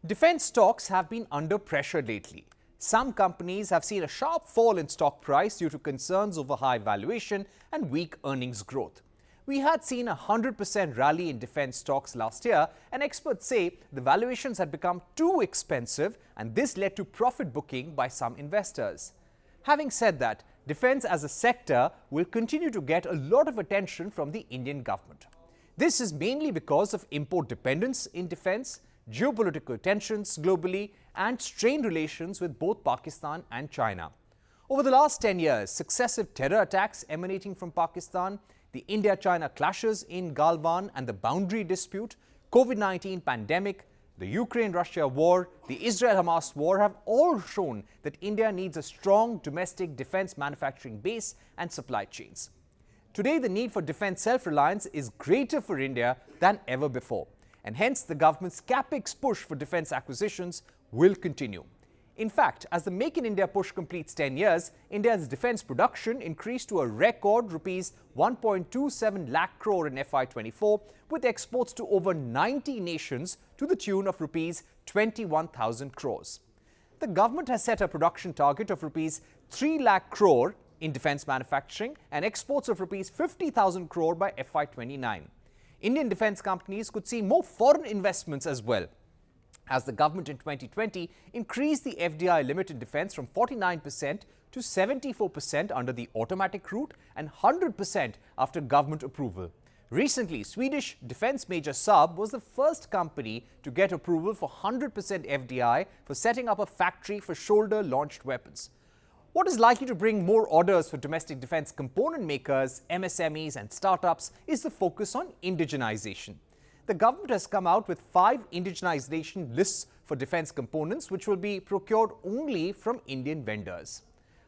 Defense stocks have been under pressure lately. Some companies have seen a sharp fall in stock price due to concerns over high valuation and weak earnings growth. We had seen a 100% rally in defense stocks last year, and experts say the valuations had become too expensive, and this led to profit booking by some investors. Having said that, defense as a sector will continue to get a lot of attention from the Indian government. This is mainly because of import dependence in defense, geopolitical tensions globally, and strained relations with both Pakistan and China. Over the last 10 years, successive terror attacks emanating from Pakistan, the India-China clashes in Galwan and the boundary dispute, COVID-19 pandemic, the Ukraine-Russia war, the Israel-Hamas war have all shown that India needs a strong domestic defense manufacturing base and supply chains. Today, the need for defense self-reliance is greater for India than ever before, and hence the government's capex push for defense acquisitions will continue. In fact, as the Make in India push completes 10 years, India's defense production increased to a record rupees 1.27 lakh crore in FY24, with exports to over 90 nations to the tune of rupees 21,000 crores. The government has set a production target of rupees 3 lakh crore in defense manufacturing and exports of rupees 50,000 crore by FY29. Indian defense companies could see more foreign investments as well, as the government in 2020 increased the FDI limit in defense from 49% to 74% under the automatic route and 100% after government approval. Recently, Swedish defense major Saab was the first company to get approval for 100% FDI for setting up a factory for shoulder-launched weapons. What is likely to bring more orders for domestic defense component makers, MSMEs and startups is the focus on indigenization. The government has come out with 5 indigenization lists for defense components, which will be procured only from Indian vendors.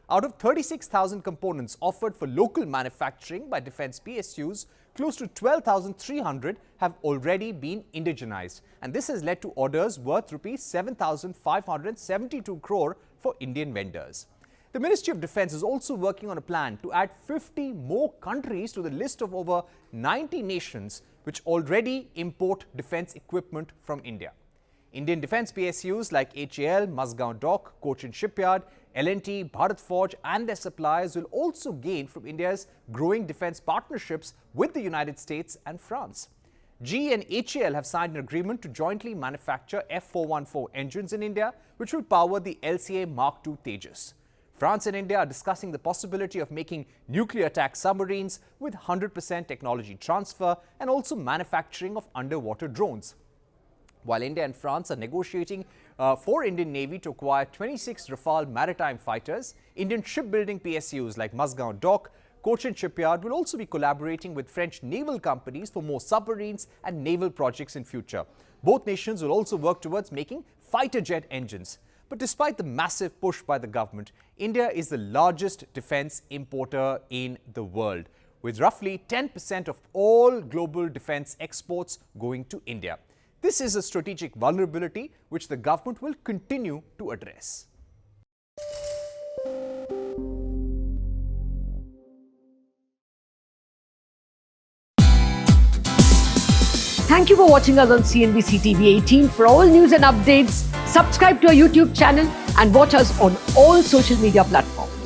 Out of 36,000 components offered for local manufacturing by defense PSUs, close to 12,300 have already been indigenized, and this has led to orders worth rupees 7,572 crore for Indian vendors. The Ministry of Defense is also working on a plan to add 50 more countries to the list of over 90 nations which already import defense equipment from India. Indian defense PSUs like HAL, Mazgaon Dock, Cochin Shipyard, L&T, Bharat Forge and their suppliers will also gain from India's growing defense partnerships with the United States and France. GE and HAL have signed an agreement to jointly manufacture F414 engines in India, which will power the LCA Mark II Tejas. France and India are discussing the possibility of making nuclear attack submarines with 100% technology transfer and also manufacturing of underwater drones. While India and France are negotiating for Indian Navy to acquire 26 Rafale maritime fighters, Indian shipbuilding PSUs like Mazgaon Dock, Cochin Shipyard will also be collaborating with French naval companies for more submarines and naval projects in future. Both nations will also work towards making fighter jet engines. But despite the massive push by the government, India is the largest defense importer in the world, with roughly 10% of all global defense exports going to India. This is a strategic vulnerability which the government will continue to address. Thank you for watching us on CNBC-TV18. For all news and updates, subscribe to our YouTube channel and watch us on all social media platforms.